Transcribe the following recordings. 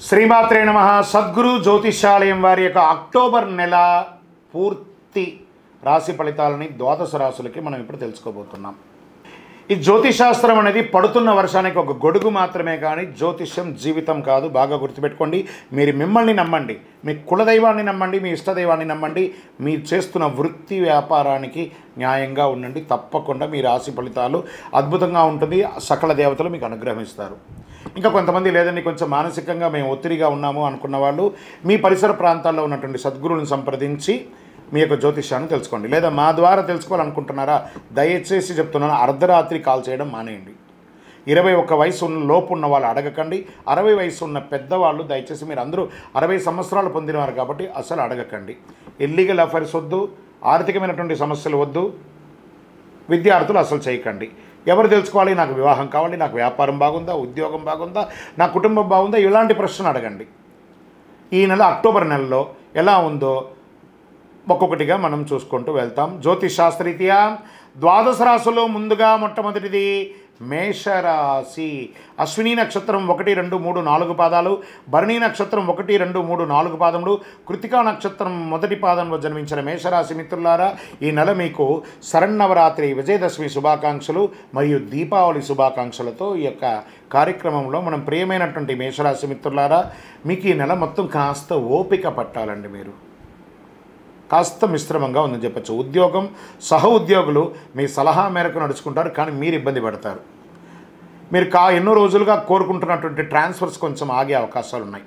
శ్రీమాత్రే నమః. సద్గురు జ్యోతిషాలయం వారి యొక్క అక్టోబర్ నెల పూర్తి రాశి ఫలితాలని ద్వాదశ రాశులకి మనం ఇప్పుడు తెలుసుకోబోతున్నాం. ఈ జ్యోతిషాస్త్రం అనేది పడుతున్న వర్షానికి ఒక గొడుగు మాత్రమే, కానీ జ్యోతిష్యం జీవితం కాదు. బాగా గుర్తుపెట్టుకోండి. మీరు మిమ్మల్ని నమ్మండి, మీ కులదైవాన్ని నమ్మండి, మీ ఇష్టదైవాన్ని నమ్మండి. మీరు చేస్తున్న వృత్తి వ్యాపారానికి న్యాయంగా ఉండండి. తప్పకుండా మీ రాశి ఫలితాలు అద్భుతంగా ఉంటుంది. సకల దేవతలు మీకు అనుగ్రహిస్తారు. ఇంకా కొంతమంది లేదండి, కొంచెం మానసికంగా మేము ఒత్తిడిగా ఉన్నాము అనుకున్న వాళ్ళు మీ పరిసర ప్రాంతాల్లో ఉన్నటువంటి సద్గురువులను సంప్రదించి మీ యొక్క జ్యోతిష్యాన్ని తెలుసుకోండి. లేదా మా ద్వారా తెలుసుకోవాలనుకుంటున్నారా, దయచేసి చెప్తున్నాను, అర్ధరాత్రి కాల్ చేయడం మానేయండి. 21 వయసు లోపు ఉన్న వాళ్ళు అడగకండి. 60 వయసు ఉన్న పెద్దవాళ్ళు దయచేసి, మీరు అందరూ 60 సంవత్సరాలు పొందినవారు కాబట్టి అసలు అడగకండి. ఇల్లీగల్ అఫైర్స్ వద్దు, ఆర్థికమైనటువంటి సమస్యలు వద్దు, విద్యార్థులు అసలు చేయకండి. ఎవరు తెలుసుకోవాలి, నాకు వివాహం కావాలి, నాకు వ్యాపారం బాగుందా, ఉద్యోగం బాగుందా, నా కుటుంబం బాగుందా, ఇలాంటి ప్రశ్నలు అడగండి. ఈ నెల అక్టోబర్ నెలలో ఎలా ఉందో ఒక్కొక్కటిగా మనం చూసుకుంటూ వెళ్తాం. జ్యోతిష్ శాస్త్రరీత్యా ద్వాదశ రాశుల్లో ముందుగా మొట్టమొదటిది మేషరాశి. అశ్విని నక్షత్రం 1, 2, 3, 4 పాదాలు, భరణి నక్షత్రం 1, 2, 3, 4 పాదములు, కృతికా నక్షత్రం మొదటి పాదంలో జన్మించిన మేషరాశి మిత్రులారా, ఈ నెల మీకు శరన్నవరాత్రి, విజయదశమి శుభాకాంక్షలు మరియు దీపావళి శుభాకాంక్షలతో ఈ యొక్క కార్యక్రమంలో మనం ప్రియమైనటువంటి మేషరాశి మిత్రులారా, మీకు ఈ నెల మొత్తం కాస్త ఓపిక పట్టాలండి. మీరు కాస్త మిశ్రమంగా ఉందని చెప్పచ్చు. ఉద్యోగం, సహ ఉద్యోగులు మీ సలహా మేరకు నడుచుకుంటారు, కానీ మీరు ఇబ్బంది పడతారు. మీరు ఎన్నో రోజులుగా కోరుకుంటున్నటువంటి ట్రాన్స్ఫర్స్ కొంచెం ఆగే అవకాశాలు ఉన్నాయి.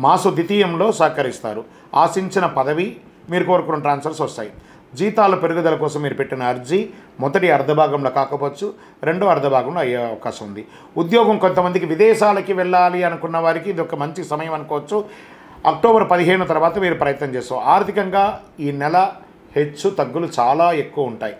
మాసు ద్వితీయంలో సహకరిస్తారు. ఆశించిన పదవి, మీరు కోరుకున్న ట్రాన్స్ఫర్స్ వస్తాయి. జీతాల పెరుగుదల కోసం మీరు పెట్టిన అర్జీ మొదటి అర్ధభాగంలో కాకపోవచ్చు, రెండో అర్ధభాగంలో అయ్యే అవకాశం ఉంది. ఉద్యోగం, కొంతమందికి విదేశాలకి వెళ్ళాలి అనుకున్న వారికి ఇది ఒక మంచి సమయం అనుకోవచ్చు. అక్టోబర్ 15 తర్వాత మీరు ప్రయత్నం చేస్తాం. ఆర్థికంగా ఈ నెల హెచ్చు తగ్గులు చాలా ఎక్కువ ఉంటాయి.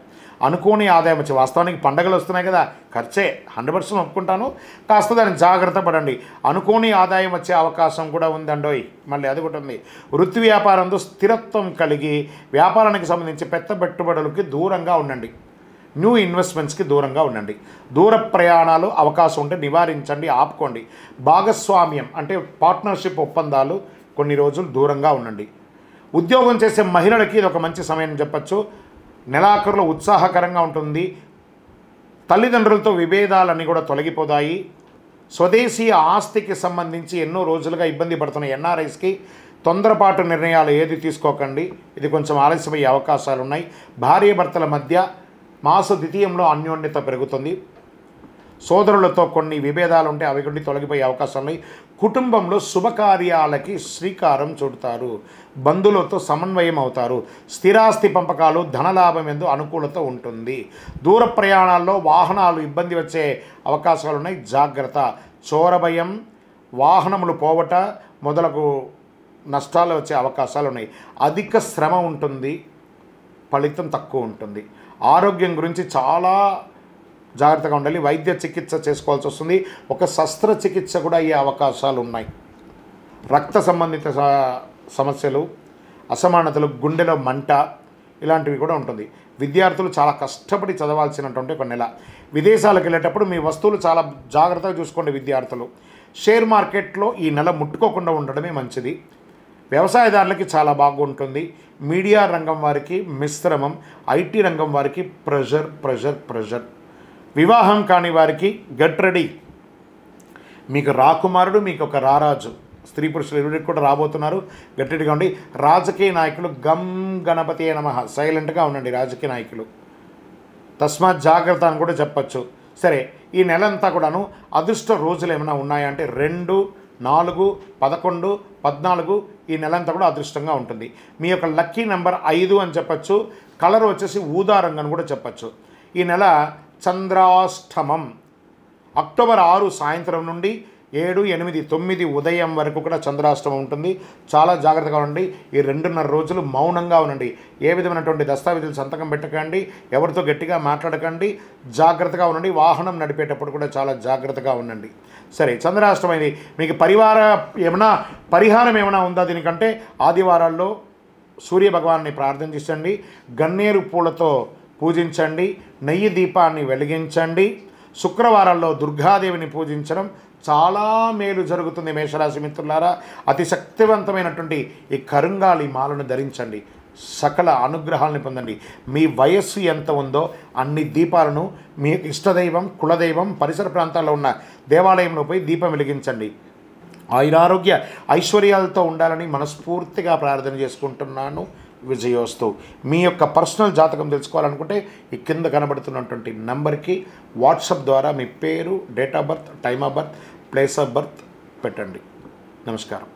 అనుకోని ఆదాయం వచ్చి, వాస్తవానికి పండగలు వస్తున్నాయి కదా, ఖర్చే 100% ఒప్పుకుంటాను, కాస్త దాన్ని జాగ్రత్త పడండి. అనుకోని ఆదాయం వచ్చే అవకాశం కూడా ఉందండోయ్. మళ్ళీ అది కూడా ఉంది. వృత్తి వ్యాపారంలో స్థిరత్వం కలిగి వ్యాపారానికి సంబంధించి పెద్ద పెట్టుబడులకి దూరంగా ఉండండి. న్యూ ఇన్వెస్ట్మెంట్స్కి దూరంగా ఉండండి. దూర ప్రయాణాలు అవకాశం ఉంటే నివారించండి, ఆపుకోండి. భాగస్వామ్యం అంటే పార్ట్నర్షిప్ ఒప్పందాలు కొన్ని రోజులు దూరంగా ఉండండి. ఉద్యోగం చేసే మహిళలకి ఇది ఒక మంచి సమయం చెప్పచ్చు. నెలాఖరులో ఉత్సాహకరంగా ఉంటుంది. తల్లిదండ్రులతో విభేదాలన్నీ కూడా తొలగిపోతాయి. స్వదేశీ ఆస్తికి సంబంధించి ఎన్నో రోజులుగా ఇబ్బంది పడుతున్న ఎన్ఆర్ఐస్కి తొందరపాటు నిర్ణయాలు ఏది తీసుకోకండి. ఇది కొంచెం ఆలస్యమయ్యే అవకాశాలు ఉన్నాయి. భార్యాభర్తల మధ్య మాస ద్వితీయంలో అన్యోన్యత పెరుగుతుంది. సోదరులతో కొన్ని విభేదాలు ఉంటే అవి కొన్ని తొలగిపోయే అవకాశాలు ఉన్నాయి. కుటుంబంలో శుభకార్యాలకి శ్రీకారం చుడతారు. బంధువులతో సమన్వయం అవుతారు. స్థిరాస్తి పంపకాలు, ధనలాభం ఎందు అనుకూలత ఉంటుంది. దూర ప్రయాణాల్లో వాహనాలు ఇబ్బంది వచ్చే అవకాశాలు ఉన్నాయి, జాగ్రత్త. చోరభయం, వాహనములు పోవట మొదలగు నష్టాలు వచ్చే అవకాశాలు ఉన్నాయి. అధిక శ్రమ ఉంటుంది, ఫలితం తక్కువ ఉంటుంది. ఆరోగ్యం గురించి చాలా జాగ్రత్తగా ఉండాలి. వైద్య చికిత్స చేసుకోవాల్సి వస్తుంది. ఒక శస్త్రచికిత్స కూడా అయ్యే అవకాశాలు ఉన్నాయి. రక్త సంబంధిత సమస్యలు, అసమానతలు, గుండెలో మంట, ఇలాంటివి కూడా ఉంటుంది. విద్యార్థులు చాలా కష్టపడి చదవాల్సినటువంటి ఒక నెల. విదేశాలకు వెళ్ళేటప్పుడు మీ వస్తువులు చాలా జాగ్రత్తగా చూసుకోండి విద్యార్థులు. షేర్ మార్కెట్లో ఈ నెల ముట్టుకోకుండా ఉండడమే మంచిది. వ్యవసాయదారులకి చాలా బాగుంటుంది. మీడియా రంగం వారికి మిశ్రమం. ఐటీ రంగం వారికి ప్రెషర్ ప్రెషర్ ప్రెషర్. వివాహం కాని వారికి గెట్ రెడీ. మీకు రాకుమారుడు, మీకు ఒక రారాజు, స్త్రీ పురుషులు ఇరువురికి కూడా రాబోతున్నారు. గెట్ రెడీగా ఉండి. రాజకీయ నాయకులు గం గణపతి నమః, సైలెంట్గా ఉండండి రాజకీయ నాయకులు. తస్మాత్ జాగ్రత్త అని కూడా చెప్పచ్చు. సరే, ఈ నెలంతా కూడాను అదృష్ట రోజులు ఏమైనా ఉన్నాయంటే 2, 4, 11, 14 ఈ నెలంతా కూడా అదృష్టంగా ఉంటుంది. మీ యొక్క లక్కీ నెంబర్ 5 అని చెప్పచ్చు. కలర్ వచ్చేసి ఊదా రంగు అని కూడా చెప్పచ్చు. ఈ నెల చంద్రాష్టమం అక్టోబర్ 6 సాయంత్రం నుండి 7, 8, 9 ఉదయం వరకు కూడా చంద్రాష్టమం ఉంటుంది. చాలా జాగ్రత్తగా ఉండండి. ఈ 2.5 రోజులు మౌనంగా ఉండండి. ఏ విధమైనటువంటి దస్తావేజులు సంతకం పెట్టకండి, ఎవరితో గట్టిగా మాట్లాడకండి, జాగ్రత్తగా ఉండండి. వాహనం నడిపేటప్పుడు కూడా చాలా జాగ్రత్తగా ఉండండి. సరే, చంద్రాష్టమైంది. మీకు పరిహారం ఏమైనా ఉందా దీనికంటే? ఆదివారాల్లో సూర్య భగవాన్ని ప్రార్థించండి, గన్నేరు పూలతో పూజించండి, నెయ్యి దీపాన్ని వెలిగించండి. శుక్రవారాల్లో దుర్గాదేవిని పూజించడం చాలా మేలు జరుగుతుంది. మేషరాశి మిత్రులారా, అతి శక్తివంతమైనటువంటి ఈ కరుంగాలి మాలను ధరించండి, సకల అనుగ్రహాలను పొందండి. మీ వయస్సు ఎంత ఉందో అన్ని దీపాలను మీ ఇష్టదైవం, కులదైవం, పరిసర ప్రాంతాల్లో ఉన్న దేవాలయంలో పోయి దీపం వెలిగించండి. ఆయురారోగ్య ఐశ్వర్యాలతో ఉండాలని మనస్ఫూర్తిగా ప్రార్థన చేసుకుంటున్నాను. విజయోస్తు. మీ యొక్క పర్సనల్ జాతకం తెలుసుకోవాలనుకుంటే ఈ కింద కనబడుతున్నటువంటి నెంబర్కి వాట్సాప్ ద్వారా మీ పేరు, date of birth, time of birth, place of birth పెట్టండి. నమస్కారం.